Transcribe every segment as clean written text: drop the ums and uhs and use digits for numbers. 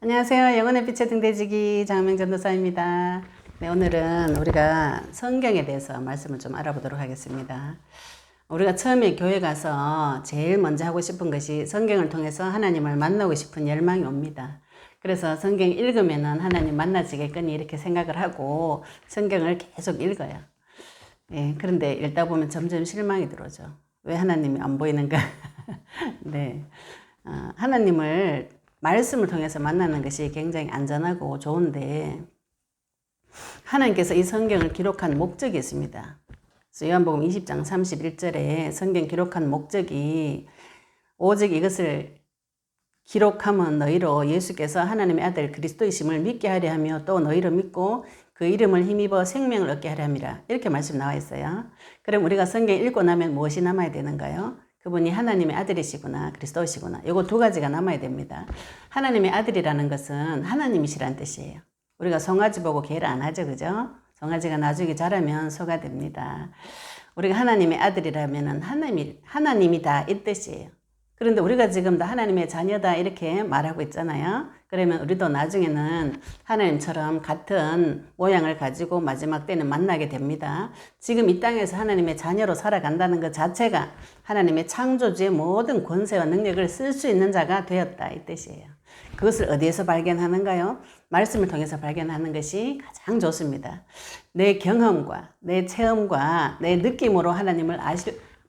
안녕하세요. 영혼의 빛의 등대지기 장명 전도사입니다. 네, 오늘은 우리가 성경에 대해서 말씀을 좀 알아보도록 하겠습니다. 우리가 처음에 교회 가서 제일 먼저 하고 싶은 것이 성경을 통해서 하나님을 만나고 싶은 열망이 옵니다. 그래서 성경 읽으면은 하나님 만나지겠거니 이렇게 생각을 하고 성경을 계속 읽어요. 예, 그런데 읽다 보면 점점 실망이 들어오죠. 왜 하나님이 안 보이는가? 네, 하나님을 말씀을 통해서 만나는 것이 굉장히 안전하고 좋은데 하나님께서 이 성경을 기록한 목적이 있습니다. 그래서 요한복음 20장 31절에 성경 기록한 목적이 오직 이것을 기록함은 너희로 예수께서 하나님의 아들 그리스도이심을 믿게 하려 하며 또 너희로 믿고 그 이름을 힘입어 생명을 얻게 하려 함이라. 이렇게 말씀 나와 있어요. 그럼 우리가 성경 읽고 나면 무엇이 남아야 되는가요? 그분이 하나님의 아들이시구나, 그리스도시구나. 요거 두 가지가 남아야 됩니다. 하나님의 아들이라는 것은 하나님이시라는 뜻이에요. 우리가 송아지 보고 개를 안 하죠, 그죠? 송아지가 나중에 자라면 소가 됩니다. 우리가 하나님의 아들이라면 하나님이다 이 뜻이에요. 그런데 우리가 지금 다 하나님의 자녀다 이렇게 말하고 있잖아요. 그러면 우리도 나중에는 하나님처럼 같은 모양을 가지고 마지막 때는 만나게 됩니다. 지금 이 땅에서 하나님의 자녀로 살아간다는 것 자체가 하나님의 창조주의 모든 권세와 능력을 쓸 수 있는 자가 되었다 이 뜻이에요. 그것을 어디에서 발견하는가요? 말씀을 통해서 발견하는 것이 가장 좋습니다. 내 경험과 내 체험과 내 느낌으로 하나님을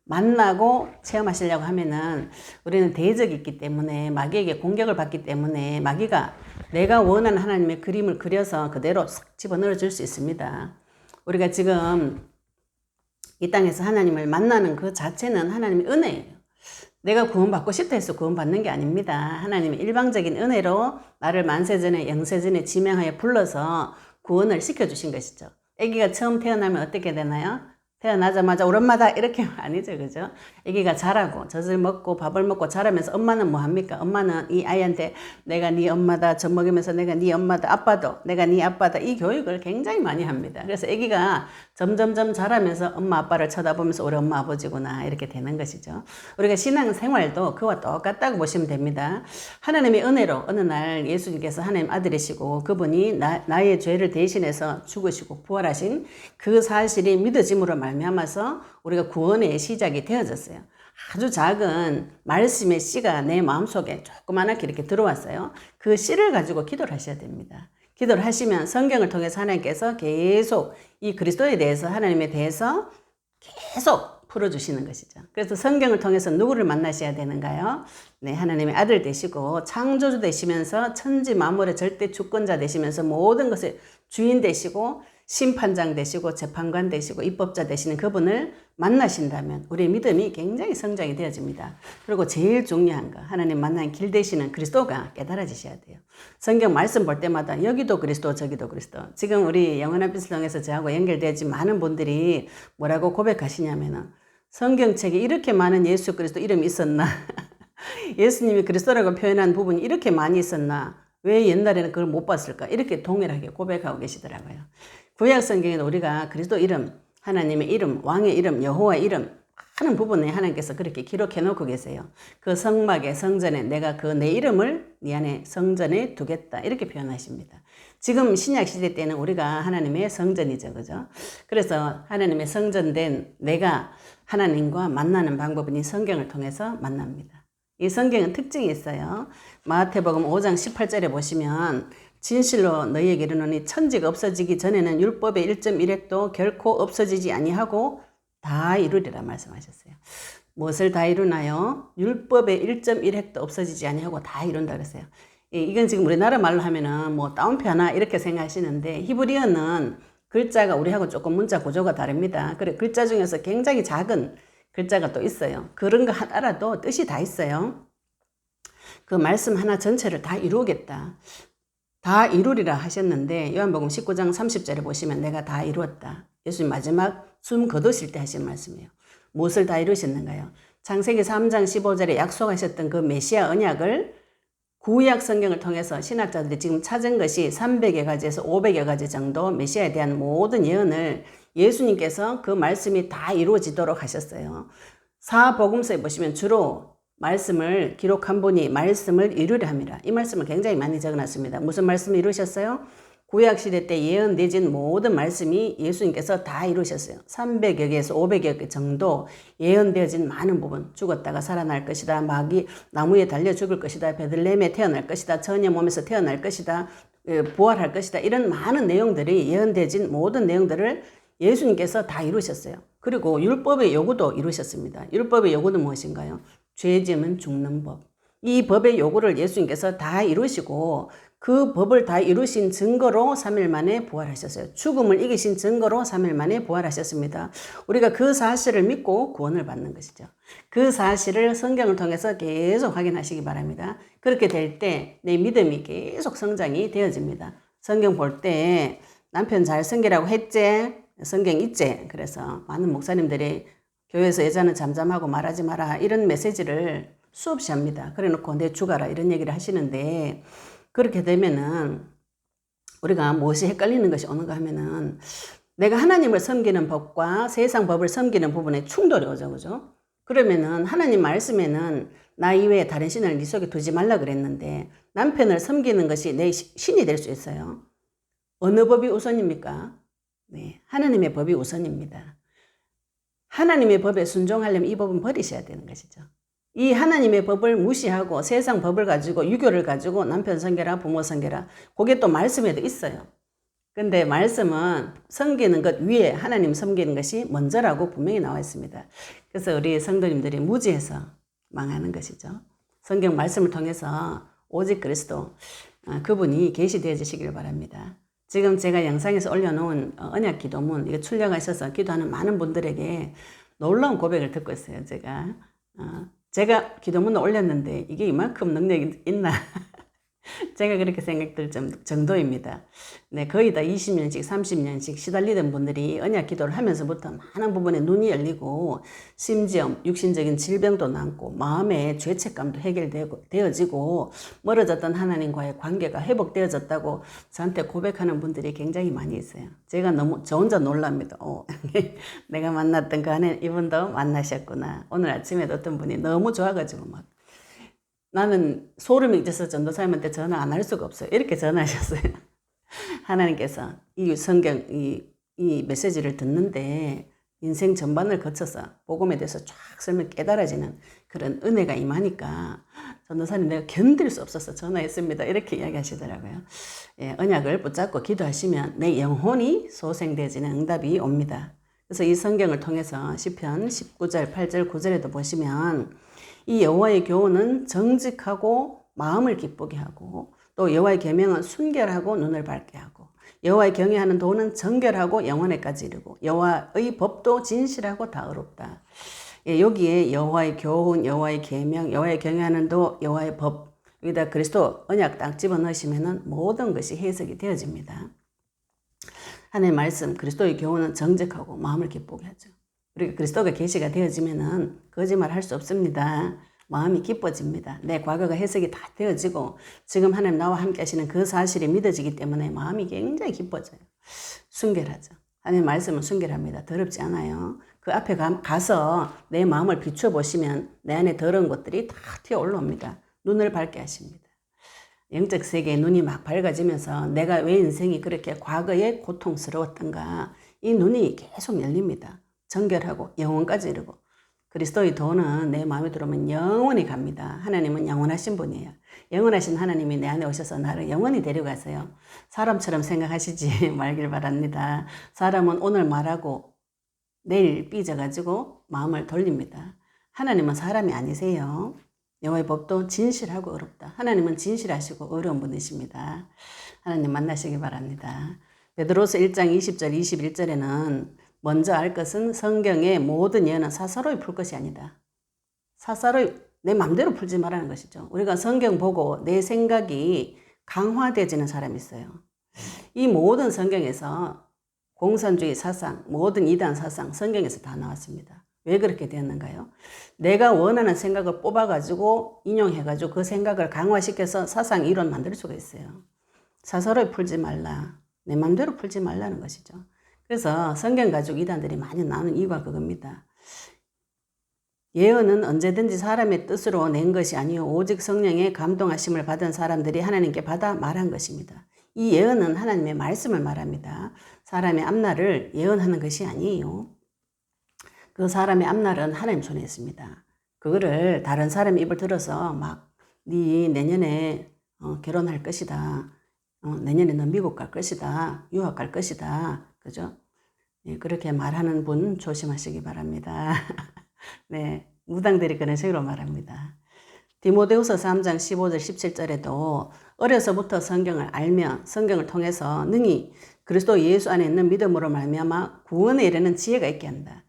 만나고 체험하시려고 하면은 우리는 대적이 있기 때문에 마귀에게 공격을 받기 때문에 마귀가 내가 원하는 하나님의 그림을 그려서 그대로 싹 집어넣어 줄 수 있습니다. 우리가 지금 이 땅에서 하나님을 만나는 그 자체는 하나님의 은혜예요. 내가 구원받고 싶다 해서 구원받는 게 아닙니다. 하나님의 일방적인 은혜로 나를 만세전에 영세전에 지명하여 불러서 구원을 시켜주신 것이죠. 아기가 처음 태어나면 어떻게 되나요? 태어나자마자 우리 엄마다 이렇게 아니죠, 그죠? 아기가 자라고 젖을 먹고 밥을 먹고 자라면서 엄마는 뭐 합니까? 엄마는 이 아이한테 내가 네 엄마다, 젖 먹이면서 내가 네 엄마다, 아빠도 내가 네 아빠다 이 교육을 굉장히 많이 합니다. 그래서 아기가 점점점 자라면서 엄마 아빠를 쳐다보면서 우리 엄마 아버지구나 이렇게 되는 것이죠. 우리가 신앙생활도 그와 똑같다고 보시면 됩니다. 하나님의 은혜로 어느 날 예수님께서 하나님 아들이시고 그분이 나의 죄를 대신해서 죽으시고 부활하신 그 사실이 믿어짐으로 말미암아서 우리가 구원의 시작이 되어졌어요. 아주 작은 말씀의 씨가 내 마음속에 조그맣게 이렇게 들어왔어요. 그 씨를 가지고 기도를 하셔야 됩니다. 기도를 하시면 성경을 통해서 하나님께서 계속 이 그리스도에 대해서 하나님에 대해서 계속 풀어주시는 것이죠. 그래서 성경을 통해서 누구를 만나셔야 되는가요? 네, 하나님의 아들 되시고 창조주 되시면서 천지 만물의 절대 주권자 되시면서 모든 것의 주인 되시고 심판장 되시고 재판관 되시고 입법자 되시는 그분을 만나신다면 우리의 믿음이 굉장히 성장이 되어집니다. 그리고 제일 중요한 거 하나님 만나는 길 되시는 그리스도가 깨달아지셔야 돼요. 성경 말씀 볼 때마다 여기도 그리스도 저기도 그리스도. 지금 우리 영원한 빛을 통해서 저하고 연결되어진 많은 분들이 뭐라고 고백하시냐면은 성경책에 이렇게 많은 예수 그리스도 이름이 있었나? 예수님이 그리스도라고 표현한 부분이 이렇게 많이 있었나? 왜 옛날에는 그걸 못 봤을까? 이렇게 동일하게 고백하고 계시더라고요. 구약 성경에는 우리가 그리스도 이름, 하나님의 이름, 왕의 이름, 여호와의 이름 하는 부분에 하나님께서 그렇게 기록해 놓고 계세요. 그 성막에 성전에 내가 그 내 이름을 네 안에 성전에 두겠다 이렇게 표현하십니다. 지금 신약 시대 때는 우리가 하나님의 성전이죠, 그죠? 그래서 하나님의 성전된 내가 하나님과 만나는 방법은 이 성경을 통해서 만납니다. 이 성경은 특징이 있어요. 마태복음 5장 18절에 보시면 진실로 너희에게 이르노니 천지가 없어지기 전에는 율법의 1.1획도 결코 없어지지 아니하고 다 이루리라 말씀하셨어요. 무엇을 다 이루나요? 율법의 1.1획도 없어지지 아니하고 다 이룬다 그랬어요. 이건 지금 우리나라 말로 하면은 뭐 따옴표 하나 이렇게 생각하시는데 히브리어는 글자가 우리하고 조금 문자 구조가 다릅니다. 그래 글자 중에서 굉장히 작은 글자가 또 있어요. 그런 거 하나라도 뜻이 다 있어요. 그 말씀 하나 전체를 다 이루겠다. 다 이루리라 하셨는데 요한복음 19장 30절에 보시면 내가 다 이루었다. 예수님 마지막 숨 거두실 때 하신 말씀이에요. 무엇을 다 이루셨는가요? 창세기 3장 15절에 약속하셨던 그 메시아 언약을 구약 성경을 통해서 신학자들이 지금 찾은 것이 300여 가지에서 500여 가지 정도 메시아에 대한 모든 예언을 예수님께서 그 말씀이 다 이루어지도록 하셨어요. 사복음서에 보시면 주로 말씀을 기록한 분이 말씀을 이루려 함이라. 이 말씀을 굉장히 많이 적어놨습니다. 무슨 말씀을 이루셨어요? 구약시대 때 예언되진 모든 말씀이 예수님께서 다 이루셨어요. 300여 개에서 500여 개 정도 예언되어진 많은 부분. 죽었다가 살아날 것이다. 마귀 나무에 달려 죽을 것이다. 베들레헴에 태어날 것이다. 처녀 몸에서 태어날 것이다. 부활할 것이다. 이런 많은 내용들이 예언되어진 모든 내용들을 예수님께서 다 이루셨어요. 그리고 율법의 요구도 이루셨습니다. 율법의 요구는 무엇인가요? 죄 지으면 죽는 법. 이 법의 요구를 예수님께서 다 이루시고 그 법을 다 이루신 증거로 3일 만에 부활하셨어요. 죽음을 이기신 증거로 3일 만에 부활하셨습니다. 우리가 그 사실을 믿고 구원을 받는 것이죠. 그 사실을 성경을 통해서 계속 확인하시기 바랍니다. 그렇게 될 때 내 믿음이 계속 성장이 되어집니다. 성경 볼 때 남편 잘 섬기라고 했지? 성경 있지? 그래서 많은 목사님들이 교회에서 여자는 잠잠하고 말하지 마라 이런 메시지를 수없이 합니다. 그래 놓고 내 죽어라 이런 얘기를 하시는데 그렇게 되면은 우리가 무엇이 헷갈리는 것이 오는가 하면은 내가 하나님을 섬기는 법과 세상 법을 섬기는 부분에 충돌이 오죠. 그죠? 그러면은 하나님 말씀에는 나 이외에 다른 신을 네 속에 두지 말라 그랬는데 남편을 섬기는 것이 내 신이 될 수 있어요. 어느 법이 우선입니까? 네, 하나님의 법이 우선입니다. 하나님의 법에 순종하려면 이 법은 버리셔야 되는 것이죠. 이 하나님의 법을 무시하고 세상 법을 가지고 유교를 가지고 남편 섬겨라 부모 섬겨라 그게 또 말씀에도 있어요. 근데 말씀은 섬기는 것 위에 하나님 섬기는 것이 먼저라고 분명히 나와 있습니다. 그래서 우리 성도님들이 무지해서 망하는 것이죠. 성경 말씀을 통해서 오직 그리스도 그분이 계시되어지시길 바랍니다. 지금 제가 영상에서 올려놓은 언약 기도문 이거 출력하셔서 기도하는 많은 분들에게 놀라운 고백을 듣고 있어요. 제가 기도문을 올렸는데 이게 이만큼 능력이 있나? 제가 그렇게 생각될 정도입니다. 네, 거의 다 20년씩, 30년씩 시달리던 분들이 언약 기도를 하면서부터 많은 부분에 눈이 열리고 심지어 육신적인 질병도 낫고 마음의 죄책감도 해결되어지고 멀어졌던 하나님과의 관계가 회복되어졌다고 저한테 고백하는 분들이 굉장히 많이 있어요. 제가 저 혼자 놀랍니다. 내가 만났던 그 안에 이분도 만나셨구나. 오늘 아침에도 어떤 분이 너무 좋아가지고 막 나는 소름이 끼쳐서 전도사님한테 전화 안 할 수가 없어요. 이렇게 전화하셨어요. 하나님께서 이 성경, 이 메시지를 듣는데 인생 전반을 거쳐서 복음에 대해서 쫙 설명 깨달아지는 그런 은혜가 임하니까 전도사님 내가 견딜 수 없어서 전화했습니다. 이렇게 이야기하시더라고요. 예, 언약을 붙잡고 기도하시면 내 영혼이 소생되어지는 응답이 옵니다. 그래서 이 성경을 통해서 시편 19절, 8절, 9절에도 보시면 이 여호와의 교훈은 정직하고 마음을 기쁘게 하고 또 여호와의 계명은 순결하고 눈을 밝게 하고 여호와의 경외하는 도는 정결하고 영원에까지 이르고 여호와의 법도 진실하고 다 의롭다. 예, 여기에 여호와의 교훈, 여호와의 계명, 여호와의 경외하는 도, 여호와의 법 여기다 그리스도 언약 딱 집어넣으시면은 모든 것이 해석이 되어집니다. 하나님의 말씀 그리스도의 교훈은 정직하고 마음을 기쁘게 하죠. 우리가 그리스도가 계시가 되어지면은 거짓말 할 수 없습니다. 마음이 기뻐집니다. 내 과거가 해석이 다 되어지고 지금 하나님 나와 함께 하시는 그 사실이 믿어지기 때문에 마음이 굉장히 기뻐져요. 순결하죠. 하나님 말씀은 순결합니다. 더럽지 않아요. 그 앞에 가서 내 마음을 비춰보시면 내 안에 더러운 것들이 다 튀어 올라옵니다. 눈을 밝게 하십니다. 영적 세계의 눈이 막 밝아지면서 내가 왜 인생이 그렇게 과거에 고통스러웠던가 이 눈이 계속 열립니다. 정결하고 영원까지 이르고 그리스도의 도는 내 마음에 들어오면 영원히 갑니다. 하나님은 영원하신 분이에요. 영원하신 하나님이 내 안에 오셔서 나를 영원히 데려가세요. 사람처럼 생각하시지 말길 바랍니다. 사람은 오늘 말하고 내일 삐져가지고 마음을 돌립니다. 하나님은 사람이 아니세요. 여호와의 법도 진실하고 의롭다. 하나님은 진실하시고 의로운 분이십니다. 하나님 만나시기 바랍니다. 베드로서 1장 20절 21절에는 먼저 알 것은 성경의 모든 예언은 사사로이 풀 것이 아니다. 사사로이 내 맘대로 풀지 말라는 것이죠. 우리가 성경 보고 내 생각이 강화되어지는 사람이 있어요. 이 모든 성경에서 공산주의 사상, 모든 이단 사상 성경에서 다 나왔습니다. 왜 그렇게 되었는가요? 내가 원하는 생각을 뽑아가지고 인용해가지고 그 생각을 강화시켜서 사상 이론 만들 수가 있어요. 사사로이 풀지 말라. 내 맘대로 풀지 말라는 것이죠. 그래서 성경 가지고 이단들이 많이 나오는 이유가 그겁니다. 예언은 언제든지 사람의 뜻으로 낸 것이 아니요 오직 성령의 감동하심을 받은 사람들이 하나님께 받아 말한 것입니다. 이 예언은 하나님의 말씀을 말합니다. 사람의 앞날을 예언하는 것이 아니에요. 그 사람의 앞날은 하나님 손에 있습니다. 그거를 다른 사람의 입을 들어서 막 네 내년에 결혼할 것이다. 내년에 너 미국 갈 것이다. 유학 갈 것이다. 그죠? 네, 그렇게 말하는 분 조심하시기 바랍니다. 네, 무당들이 그런 식으로 말합니다. 디모데후서 3장 15절 17절에도 어려서부터 성경을 알며 성경을 통해서 능히 그리스도 예수 안에 있는 믿음으로 말미암아 구원에 이르는 지혜가 있게 한다.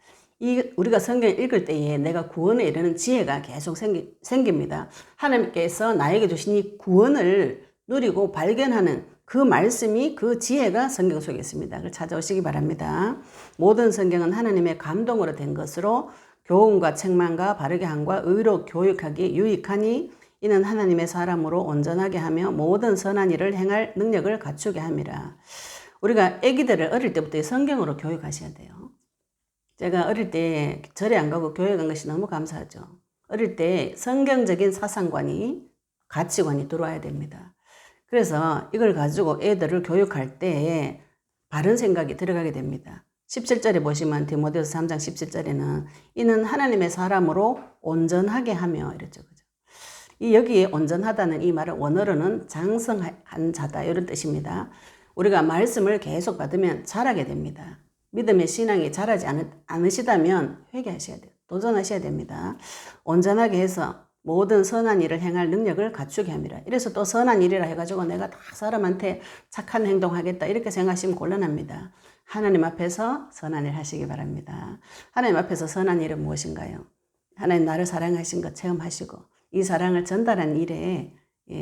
우리가 성경을 읽을 때에 내가 구원에 이르는 지혜가 계속 생깁니다. 하나님께서 나에게 주신 이 구원을 누리고 발견하는 그 말씀이 그 지혜가 성경 속에 있습니다. 그걸 찾아오시기 바랍니다. 모든 성경은 하나님의 감동으로 된 것으로 교훈과 책망과 바르게 함과 의로 교육하기 유익하니 이는 하나님의 사람으로 온전하게 하며 모든 선한 일을 행할 능력을 갖추게 함이라. 우리가 아기들을 어릴 때부터 성경으로 교육하셔야 돼요. 제가 어릴 때 절에 안 가고 교회 간 것이 너무 감사하죠. 어릴 때 성경적인 사상관이 가치관이 들어와야 됩니다. 그래서 이걸 가지고 애들을 교육할 때 바른 생각이 들어가게 됩니다. 17절에 보시면 디모데후서 3장 17절에는 이는 하나님의 사람으로 온전하게 하며 이랬죠. 그죠? 여기에 온전하다는 이 말은 원어로는 장성한 자다 이런 뜻입니다. 우리가 말씀을 계속 받으면 자라게 됩니다. 믿음의 신앙이 자라지 않으시다면 회개하셔야 돼요. 도전하셔야 됩니다. 온전하게 해서 모든 선한 일을 행할 능력을 갖추게 합니다. 이래서 또 선한 일이라 해가지고 내가 다 사람한테 착한 행동하겠다 이렇게 생각하시면 곤란합니다. 하나님 앞에서 선한 일 하시기 바랍니다. 하나님 앞에서 선한 일은 무엇인가요? 하나님 나를 사랑하신 것 체험하시고 이 사랑을 전달하는 일에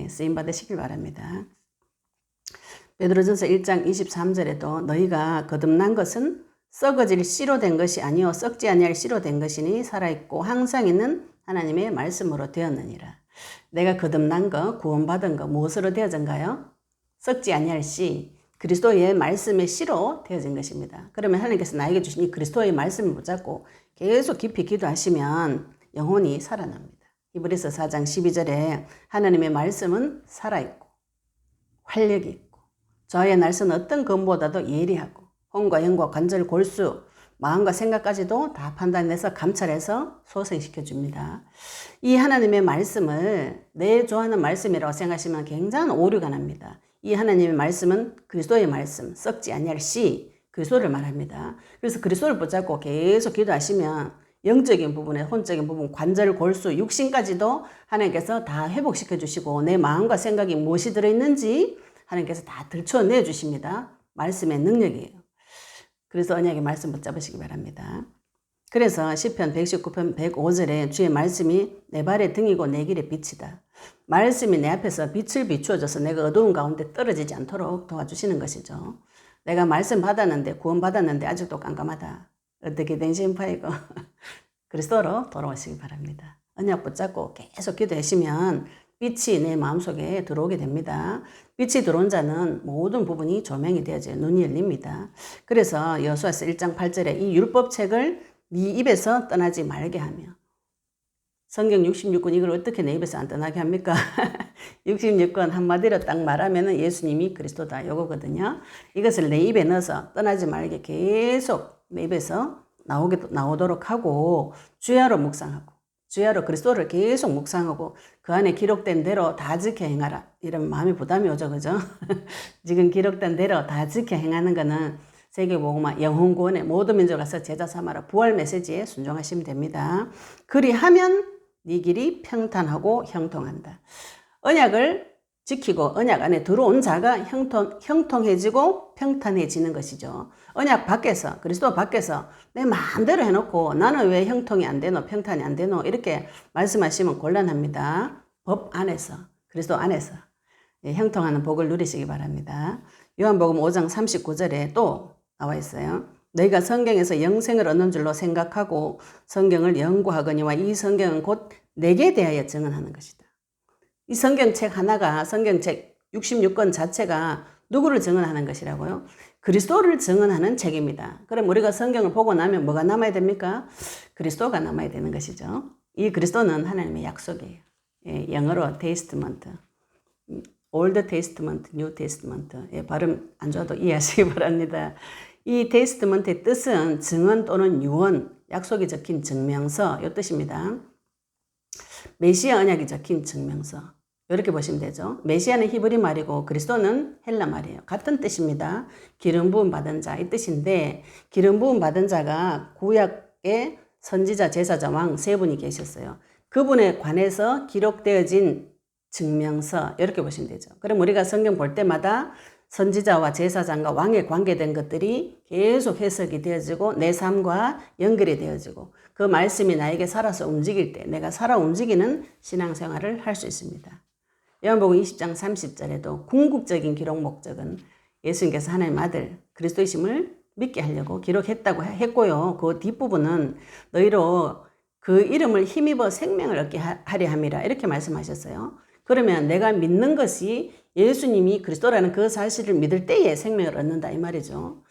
쓰임받으시길 바랍니다. 베드로전서 1장 23절에도 너희가 거듭난 것은 썩어질 씨로 된 것이 아니요 썩지 아니할 씨로 된 것이니 살아있고 항상 있는 하나님의 말씀으로 되었느니라. 내가 거듭난 거 구원받은 거 무엇으로 되어진가요? 썩지 아니할 씨 그리스도의 말씀의 씨로 되어진 것입니다. 그러면 하나님께서 나에게 주신 이 그리스도의 말씀을 붙잡고 계속 깊이 기도하시면 영혼이 살아납니다. 히브리서 4장 12절에 하나님의 말씀은 살아있고 활력이 있고 저의 날선 어떤 검보다도 예리하고 혼과 영과 관절 골수 마음과 생각까지도 다 판단해서 감찰해서 소생시켜 줍니다. 이 하나님의 말씀을 내 좋아하는 말씀이라고 생각하시면 굉장한 오류가 납니다. 이 하나님의 말씀은 그리스도의 말씀, 썩지 아니할 씨, 그리스도를 말합니다. 그래서 그리스도를 붙잡고 계속 기도하시면 영적인 부분에 혼적인 부분, 관절, 골수, 육신까지도 하나님께서 다 회복시켜 주시고 내 마음과 생각이 무엇이 들어있는지 하나님께서 다 들춰내 주십니다. 말씀의 능력이에요. 그래서 언약의 말씀 붙잡으시기 바랍니다. 그래서 시편 119편 105절에 주의 말씀이 내 발의 등이고 내 길의 빛이다. 말씀이 내 앞에서 빛을 비추어줘서 내가 어두운 가운데 떨어지지 않도록 도와주시는 것이죠. 내가 말씀 받았는데 구원 받았는데 아직도 깜깜하다. 어떻게 된 심파이고 그리스도로 돌아오시기 바랍니다. 언약 붙잡고 계속 기도하시면 빛이 내 마음속에 들어오게 됩니다. 빛이 들어온 자는 모든 부분이 조명이 되어져요. 눈이 열립니다. 그래서 여호수아서 1장 8절에 이 율법책을 네 입에서 떠나지 말게 하며 성경 66권 이걸 어떻게 내 입에서 안 떠나게 합니까? 66권 한마디로 딱 말하면 예수님이 그리스도다 요거거든요. 이것을 내 입에 넣어서 떠나지 말게 계속 내 입에서 나오도록 하고 주야로 묵상하고 주야로 그리스도를 계속 묵상하고 그 안에 기록된 대로 다 지켜 행하라. 이런 마음이 부담이 오죠. 그죠? 지금 기록된 대로 다 지켜 행하는 거는 세계복음화 영혼구원의 모든 민족을 가서 제자 삼아라. 부활 메시지에 순종하시면 됩니다. 그리하면 네 길이 평탄하고 형통한다. 언약을 지키고 언약 안에 들어온 자가 형통해지고 평탄해지는 것이죠. 언약 밖에서 그리스도 밖에서 내 마음대로 해놓고 나는 왜 형통이 안 되노 평탄이 안 되노 이렇게 말씀하시면 곤란합니다. 법 안에서 그리스도 안에서 형통하는 복을 누리시기 바랍니다. 요한복음 5장 39절에 또 나와 있어요. 너희가 성경에서 영생을 얻는 줄로 생각하고 성경을 연구하거니와 이 성경은 곧 내게 대하여 증언하는 것이다. 이 성경책 하나가 성경책 66권 자체가 누구를 증언하는 것이라고요? 그리스도를 증언하는 책입니다. 그럼 우리가 성경을 보고 나면 뭐가 남아야 됩니까? 그리스도가 남아야 되는 것이죠. 이 그리스도는 하나님의 약속이에요. 예, 영어로 테스트먼트, 올드 테스트먼트, 뉴 테스트먼트. 예, 발음 안 좋아도 이해하시기 바랍니다. 이 테스트먼트의 뜻은 증언 또는 유언, 약속이 적힌 증명서, 이 뜻입니다. 메시아 언약이 적힌 증명서. 이렇게 보시면 되죠. 메시아는 히브리 말이고 그리스도는 헬라 말이에요. 같은 뜻입니다. 기름 부음 받은 자 이 뜻인데 기름 부음 받은 자가 구약의 선지자, 제사자, 왕 세 분이 계셨어요. 그분에 관해서 기록되어진 증명서 이렇게 보시면 되죠. 그럼 우리가 성경 볼 때마다 선지자와 제사장과 왕에 관계된 것들이 계속 해석이 되어지고 내 삶과 연결이 되어지고 그 말씀이 나에게 살아서 움직일 때 내가 살아 움직이는 신앙생활을 할 수 있습니다. 요한복음 20장 30절에도 궁극적인 기록 목적은 예수님께서 하나님 아들 그리스도이심을 믿게 하려고 기록했다고 했고요. 그 뒷부분은 너희로 그 이름을 힘입어 생명을 얻게 하려 함이라 이렇게 말씀하셨어요. 그러면 내가 믿는 것이 예수님이 그리스도라는 그 사실을 믿을 때에 생명을 얻는다 이 말이죠.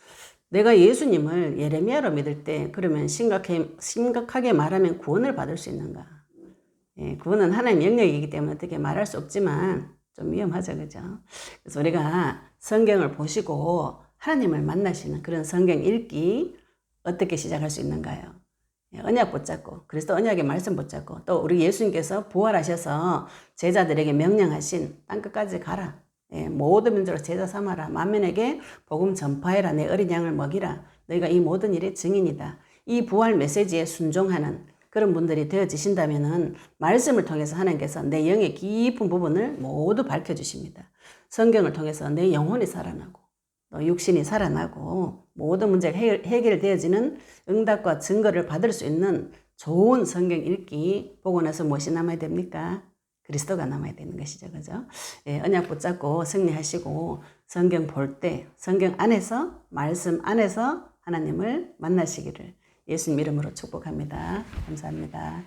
내가 예수님을 예레미야로 믿을 때 그러면 심각하게 말하면 구원을 받을 수 있는가? 예, 구원은 하나님 영역이기 때문에 어떻게 말할 수 없지만 좀 위험하죠, 그죠? 그래서 우리가 성경을 보시고 하나님을 만나시는 그런 성경 읽기 어떻게 시작할 수 있는가요? 예, 언약 붙잡고 그리스도 언약의 말씀 붙잡고 또 우리 예수님께서 부활하셔서 제자들에게 명령하신 땅끝까지 가라. 예, 모든 민족을 제자 삼아라. 만민에게 복음 전파해라. 내 어린 양을 먹이라. 너희가 이 모든 일의 증인이다. 이 부활 메시지에 순종하는 그런 분들이 되어지신다면은 말씀을 통해서 하나님께서 내 영의 깊은 부분을 모두 밝혀주십니다. 성경을 통해서 내 영혼이 살아나고 또 육신이 살아나고 모든 문제가 해결되어지는 응답과 증거를 받을 수 있는 좋은 성경 읽기 보고 나서 무엇이 남아야 됩니까? 그리스도가 남아야 되는 것이죠. 그죠? 예, 언약 붙잡고 승리하시고 성경 볼 때 성경 안에서 말씀 안에서 하나님을 만나시기를 예수님 이름으로 축복합니다. 감사합니다.